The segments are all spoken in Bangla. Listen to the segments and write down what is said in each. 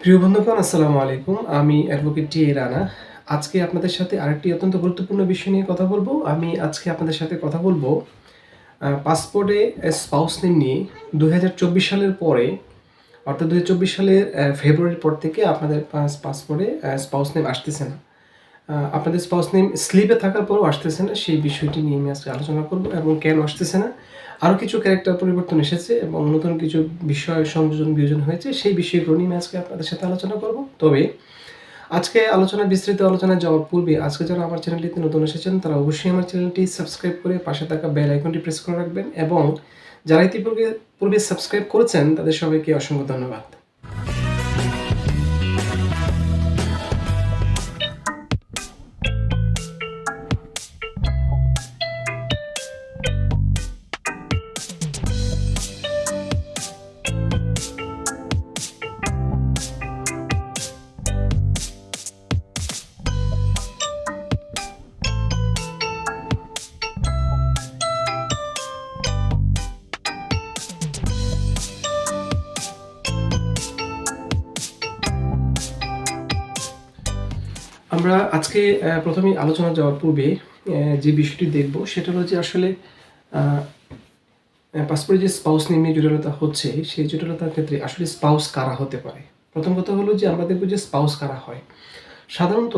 প্রিয় বন্ধুগণ, আসসালামু আলাইকুম। আমি অ্যাডভোকেট টি এ রানা। আজকে আপনাদের সাথে আরেকটি অত্যন্ত গুরুত্বপূর্ণ বিষয় নিয়ে কথা বলব। আমি আজকে আপনাদের সাথে কথা বলব পাসপোর্টে স্পাউস নেম নিয়ে। ২০২৪ সালের পরে, অর্থাৎ ২০২৪ সালের ফেব্রুয়ারির পর থেকে আপনাদের পাসপোর্টে স্পাউস নেম আসতেছে না। আপনাদের স্পাউস নেম স্লিপে থাকার পরেও আসতেছে না, সেই বিষয়টি নিয়ে আমি আজকে আলোচনা করব এবং কেন আসতেছে না। আরও কিছু ক্যারেক্টার পরিবর্তন এসেছে এবং নতুন কিছু বিষয় সংযোজন বিয়োজন হয়েছে, সেই বিষয়গুলো নিয়ে আজকে আপনাদের সাথে আলোচনা করব। তবে আজকে বিস্তৃত আলোচনায় যাওয়ার পূর্বে আজকে যারা আমার চ্যানেলটিতে নতুন এসেছেন তারা অবশ্যই আমার চ্যানেলটি সাবস্ক্রাইব করে পাশে থাকা বেল আইকনটি প্রেস করে রাখবেন এবং যারা ইতিপূর্বে সাবস্ক্রাইব করেছেন তাদের সবাইকে অসংখ্য ধন্যবাদ। আমরা আজকে প্রথমেই আলোচনা যাওয়ার পূর্বে যে বিষয়টি দেখব সেটা হলো যে আসলে পাসপোর্টে যে স্পাউস নেম নিয়ে জটিলতা হচ্ছে, সেই জটিলতার ক্ষেত্রে আসলে স্পাউস কারা হতে পারে। প্রথম কথা হলো যে আমরা দেখব যে স্পাউস কারা হয়। সাধারণত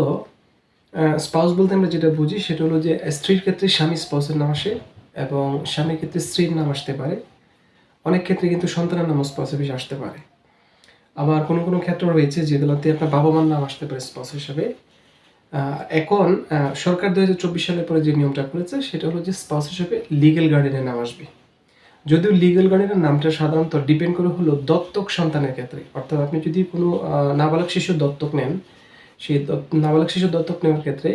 স্পাউস বলতে আমরা যেটা বুঝি সেটা হলো যে স্ত্রীর ক্ষেত্রে স্বামী স্পাউসের নাম আসে এবং স্বামীর ক্ষেত্রে স্ত্রীর নাম আসতে পারে। অনেক ক্ষেত্রে কিন্তু সন্তানের নামও স্পাউসের বেশি আসতে পারে। আবার কোনো ক্ষেত্র রয়েছে যেগুলোতে আপনার বাবা মার নাম আসতে পারে স্পাউস হিসাবে। এখন সরকার ২০২৪ সালের পরে যে নিয়মটা করেছে সেটা হলো যে স্পাউস হিসেবে লিগ্যাল গার্ডিয়ানের নাম আসবে। যদিও লিগ্যাল গার্ডিয়ানের নামটা সাধারণত ডিপেন্ড করে হলো দত্তক সন্তানের ক্ষেত্রে। অর্থাৎ আপনি যদি কোনো নাবালক শিশু দত্তক নেন, সেই নাবালক শিশু দত্তক নেওয়ার ক্ষেত্রে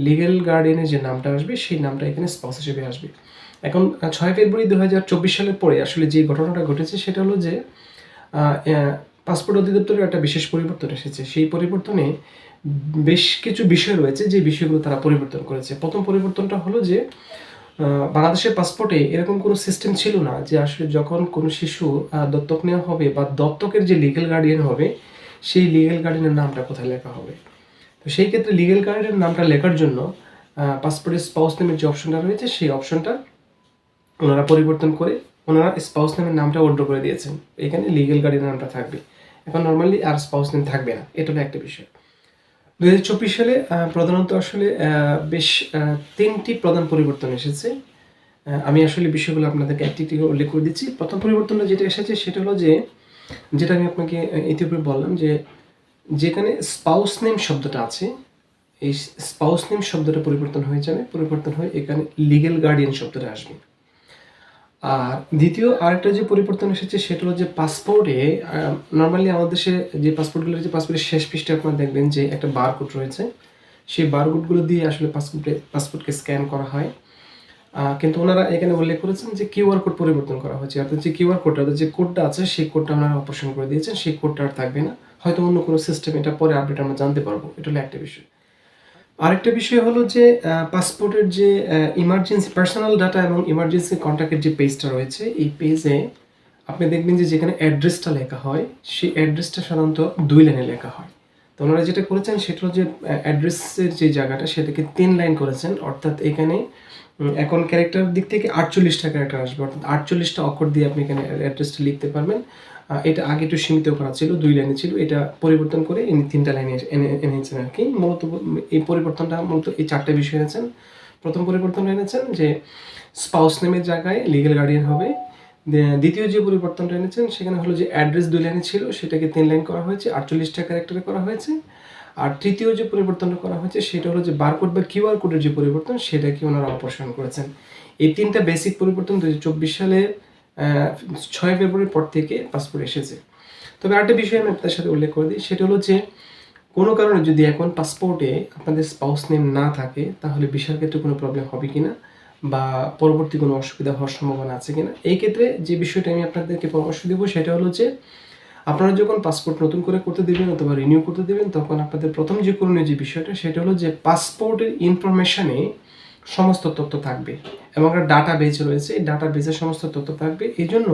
লিগ্যাল গার্ডিয়ানের যে নামটা আসবে সেই নামটা এখানে স্পাউস হিসেবে আসবে। এখন ৬ ফেব্রুয়ারি ২০২৪ সালের পরে আসলে যে ঘটনাটা ঘটেছে সেটা হলো যে পাসপোর্ট অধিদপ্তরের একটা বিশেষ পরিবর্তন এসেছে। সেই পরিবর্তনে বেশ কিছু বিষয় রয়েছে যে বিষয়গুলো তারা পরিবর্তন করেছে। প্রথম পরিবর্তনটা হলো যে বাংলাদেশের পাসপোর্টে এরকম কোনো সিস্টেম ছিল না যে আসলে যখন কোনো শিশু দত্তক নেওয়া হবে বা দত্তকের যে লিগ্যাল গার্ডিয়ান হবে সেই লিগ্যাল গার্ডিয়ানের নামটা কোথায় লেখা হবে। তো সেই ক্ষেত্রে লিগ্যাল গার্ডিয়ানের নামটা লেখার জন্য পাসপোর্টের স্পাউস নেমের যে অপশনটা রয়েছে সেই অপশনটা ওনারা পরিবর্তন করে ওনারা স্পাউস নেমের নামটা উল্টো করে দিয়েছেন। এখানে লিগ্যাল গার্ডিয়ানের নামটা থাকবে। এখন নর্মালি আর স্পাউস নেম থাকবে না। এটা হলো একটা বিষয়। ২০২৪ সালে প্রধানত আসলে বেশ ৩টি প্রধান পরিবর্তন এসেছে। আমি আসলে বিষয়গুলো আপনাদেরকে একটি উল্লেখ করে দিচ্ছি। প্রথম পরিবর্তনটা যেটা এসেছে সেটা হলো যে, যেটা আমি আপনাকে ইতিপূর্বে বললাম যে, যেখানে স্পাউস নেম শব্দটা আছে, এই স্পাউস নেম শব্দটা পরিবর্তন হয়ে যাবে। পরিবর্তন হয়ে এখানে লিগ্যাল গার্ডিয়ান শব্দটা আসবে। আর দ্বিতীয় আরেকটা যে পরিবর্তন এসেছে সেটা হলো যে পাসপোর্টে নরমালি আমাদের দেশে যে পাসপোর্টগুলো রয়েছে পাসপোর্টের শেষ পৃষ্ঠায় আপনারা দেখবেন যে একটা বারকোড রয়েছে। সেই বারকোডগুলো দিয়ে আসলে পাসপোর্টকে স্ক্যান করা হয়। কিন্তু ওনারা এখানে উল্লেখ করেছেন যে কিউআর কোড পরিবর্তন করা হয়েছে। অর্থাৎ যে কিউআর কোডটা, অর্থাৎ যে কোডটা আছে সেই কোডটা ওনারা অপসারণ করে দিয়েছেন। সেই কোডটা আর থাকবে না। হয়তো অন্য কোনো সিস্টেম, এটা পরে আপডেট আমরা জানতে পারবো। এটা হলো একটা বিষয়। আরেকটা বিষয় হলো যে পাসপোর্টের যে ইমার্জেন্সি পার্সোনাল ডাটা এবং ইমার্জেন্সি কন্ট্যাক্টের যে পেজটা রয়েছে, এই পেজে আপনি দেখবেন যে যেখানে অ্যাড্রেসটা লেখা হয় সেই অ্যাড্রেসটা সাধারণত ২ লাইনে লেখা হয়। তো ওনারা যেটা করেছেন সেটা হলো যে অ্যাড্রেসের যে জায়গাটা সেটাকে ৩ লাইন করেছেন। অর্থাৎ এখানে এখন ক্যারেক্টার দিক থেকে ৪৮টা ক্যারেক্টার আসবে। অর্থাৎ ৪৮টা অক্ষর দিয়ে আপনি এখানে অ্যাড্রেসটা লিখতে পারবেন। এটা আগে একটু সীমিত করা ছিল, ২ লাইনে ছিল। এটা পরিবর্তন করে ইনি ৩টা লাইনে এনেছেন আরকি। মূলত এই পরিবর্তনটা মূলত এই ৪ টা বিষয় এনেছেন। প্রথম পরিবর্তন এনেছেন যে স্পাউস নেমের জায়গায় লিগ্যাল গার্ডিয়ান হবে। দ্বিতীয় যে পরিবর্তনটা এনেছেন সেখানে হলো যে অ্যাড্রেস ২ লাইনে ছিল সেটাকে ৩ লাইন করা হয়েছে, ৪৮টা ক্যারেক্টারে করা হয়েছে। আর তৃতীয় যে পরিবর্তনটা করা হয়েছে সেটা হলো যে বারকোড বা কিউআর কোডের যে পরিবর্তন সেটাকে ওনারা অপসারণ করেছেন। এই ৩টা বেসিক পরিবর্তন ২০২৪ সালে ৬ ফেব্রুয়ারির পর থেকে পাসপোর্ট এসেছে। তবে আরেকটা বিষয় আমি আপনাদের সাথে উল্লেখ করে দিই, সেটা হলো যে কোনো কারণে যদি এখন পাসপোর্টে আপনাদের স্পাউস নেম না থাকে তাহলে ভিসার ক্ষেত্রে কোনো প্রবলেম হবে কিনা বা পরবর্তী কোনো অসুবিধা হওয়ার সম্ভাবনা আছে কিনা। এই ক্ষেত্রে যে বিষয়টা আমি আপনাদেরকে পরামর্শ দেবো সেটা হলো যে আপনারা যখন পাসপোর্ট নতুন করে করতে দেবেন অথবা রিনিউ করতে দেবেন তখন আপনাদের প্রথম যে করণীয় যে বিষয়টা সেটা হলো যে পাসপোর্টের ইনফরমেশনে সমস্ত তথ্য থাকবে এবং একটা ডাটা বেজ রয়েছে, এই ডাটা বেজে সমস্ত তথ্য থাকবে। এই জন্য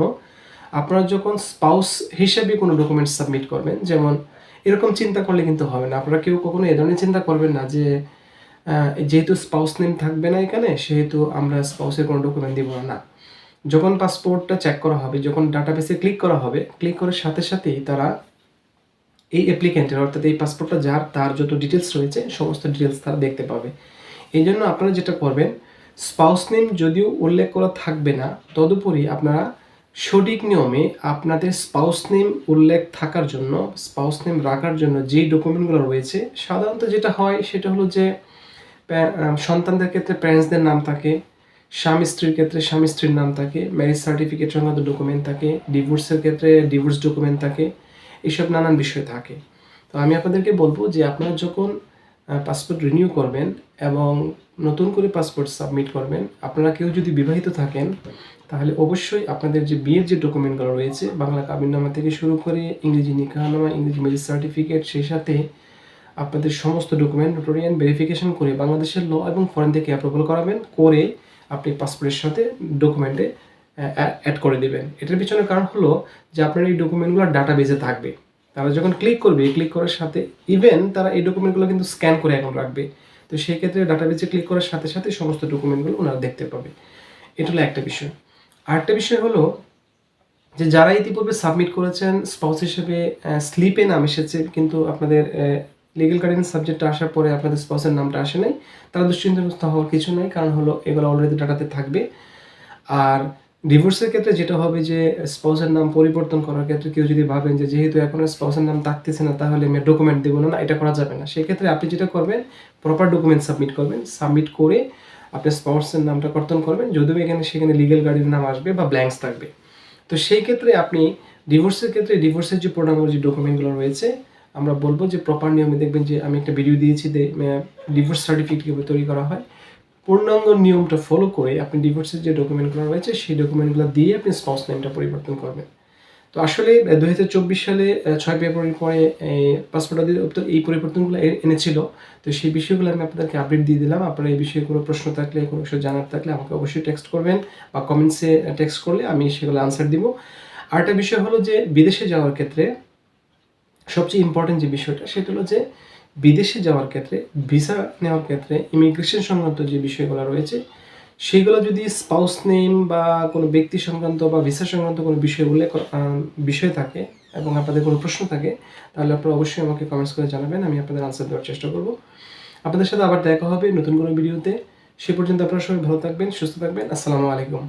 আপনারা যখন স্পাউস হিসেবে কোনো ডকুমেন্টস সাবমিট করবেন, যেমন এরকম চিন্তা করলে কিন্তু হবে না। আপনারা কেউ কখনো এ ধরনের চিন্তা করবেন না যে যেহেতু স্পাউস নেম থাকবে না এখানে, সেহেতু আমরা স্পাউসের কোনো ডকুমেন্ট দিব না। না। যখন পাসপোর্টটা চেক করা হবে, যখন ডাটাবেসে ক্লিক করা হবে, ক্লিক করার সাথে সাথেই তারা এই অ্যাপ্লিক্যান্টের অর্থাৎ এই পাসপোর্টটা যার, তার যত ডিটেলস রয়েছে সমস্ত ডিটেলস তারা দেখতে পাবে। এই জন্য আপনারা যেটা করবেন, স্পাউস নেম যদিও উল্লেখ করা থাকবে না, তদুপরি আপনারা সঠিক নিয়মে আপনাদের স্পাউস নেম উল্লেখ থাকার জন্য, স্পাউস নেম রাখার জন্য যেই ডকুমেন্টগুলো রয়েছে, সাধারণত যেটা হয় সেটা হলো যে সন্তানদের ক্ষেত্রে প্যারেন্টসদের নাম থাকে, স্বামী স্ত্রীর ক্ষেত্রে স্বামী স্ত্রীর নাম থাকে, ম্যারেজ সার্টিফিকেট সংক্রান্ত ডকুমেন্ট থাকে, ডিভোর্সের ক্ষেত্রে ডিভোর্স ডকুমেন্ট থাকে, এসব নানান বিষয় থাকে। তো আমি আপনাদেরকে বলবো যে আপনারা যখন পাসপোর্ট রিনিউ করবেন এবং নতুন করে পাসপোর্ট সাবমিট করবেন, আপনারা কেউ যদি বিবাহিত থাকেন তাহলে অবশ্যই আপনাদের যে বিয়ের যে ডকুমেন্টগুলো রয়েছে, বাংলা কাবিননামা থেকে শুরু করে ইংরেজি নিকাহনামা, ইংরেজি ম্যারেজ সার্টিফিকেট, সেই সাথে আপনাদের সমস্ত ডকুমেন্ট নোটারিয়ান ভেরিফিকেশন করে বাংলাদেশের ল এবং ফরেন থেকে অ্যাপ্রুভাল করাবেন, করে আপনি পাসপোর্টের সাথে ডকুমেন্টে অ্যাড করে দেবেন। এটার পিছনে কারণ হলো যে আপনার এই ডকুমেন্টগুলো ডাটাবেজে থাকবে। তারা যখন ক্লিক করবে, ক্লিক করার সাথে ইভেন তারা এই ডকুমেন্টগুলো কিন্তু স্ক্যান করে এখন রাখবে। তো সেই ক্ষেত্রে ডাটাবেজে ক্লিক করার সাথে সাথে সমস্ত ডকুমেন্টগুলো ওনারা দেখতে পাবে। এটা হলো একটা বিষয়। আরেকটা বিষয় হলো যে যারা ইতিপূর্বে সাবমিট করেছেন স্পাউস হিসেবে, স্লিপে নাম এসেছে কিন্তু আপনাদের লিগ্যাল গার্ডিয়ান সাবজেক্টটা আসার পরে আপনাদের স্পাউসের নামটা আসে নাই, তারা দুশ্চিন্তাগ্রস্ত হওয়ার কিছু নাই, কারণ হলো এগুলো অলরেডি ডাটাতে থাকবে। আর ডিভোর্সের ক্ষেত্রে যেটা হবে যে স্পাউসের নাম পরিবর্তন করার ক্ষেত্রে কেউ যদি ভাবেন যে যেহেতু এখন স্পাউসের নাম থাকতেছে না তাহলে আমি ডকুমেন্ট দেবো না, এটা করা যাবে না। সেক্ষেত্রে আপনি যেটা করবেন, প্রপার ডকুমেন্ট সাবমিট করবেন, সাবমিট করে আপনি স্পাউসের নামটা কর্তন করবেন, যদিও এখানে সেখানে লিগ্যাল গার্ডিয়ান নাম আসবে বা ব্ল্যাঙ্কস থাকবে। তো সেই ক্ষেত্রে আপনি ডিভোর্সের ক্ষেত্রে ডিভোর্সের যে পূর্ণাঙ্গ যে ডকুমেন্টগুলো রয়েছে, আমরা বলবো যে প্রপার নিয়মে দেখবেন যে আমি একটা ভিডিও দিয়েছি ডিভোর্স সার্টিফিকেট কীভাবে তৈরি করা হয়, পূর্ণাঙ্গ নিয়মটা ফলো করে আপনি ডিভোর্সের যে ডকুমেন্টগুলো রয়েছে সেই ডকুমেন্টগুলো দিয়ে আপনি স্পাউস নেমটা পরিবর্তন করবেন। তো আসলে 2024 সালে 6 ফেব্রুয়ারির পরে পাসপোর্ট অধিদপ্তর এই পরিবর্তনগুলো এনেছিল। তো সেই বিষয়গুলো আমি আপনাদেরকে আপডেট দিয়ে দিলাম। আপনারা এই বিষয়ে কোনো প্রশ্ন থাকলে, কোনো কিছু জানার থাকলে আমাকে অবশ্যই টেক্সট করবেন বা কমেন্টসে টেক্সট করলে আমি সেগুলো আনসার দিব। আরেকটা বিষয় হলো যে বিদেশে যাওয়ার ক্ষেত্রে সবচেয়ে ইম্পর্টেন্ট যে বিষয়টা সেটা হলো যে বিদেশে যাওয়ার ক্ষেত্রে, ভিসা নেওয়ার ক্ষেত্রে ইমিগ্রেশন সংক্রান্ত যে বিষয়গুলো রয়েছে সেগুলো যদি স্পাউস নেম বা কোনো ব্যক্তি সংক্রান্ত বা ভিসা সংক্রান্ত কোনো বিষয় থাকে এবং আপনাদের কোনো প্রশ্ন থাকে, তাহলে আপনারা অবশ্যই আমাকে কমেন্টস করে জানাবেন, আমি আপনাদের আনসার দেওয়ার চেষ্টা করব। আপনাদের সাথে আবার দেখা হবে নতুন কোনো ভিডিওতে। সে পর্যন্ত আপনারা সবাই ভালো থাকবেন, সুস্থ থাকবেন। আসসালামু আলাইকুম।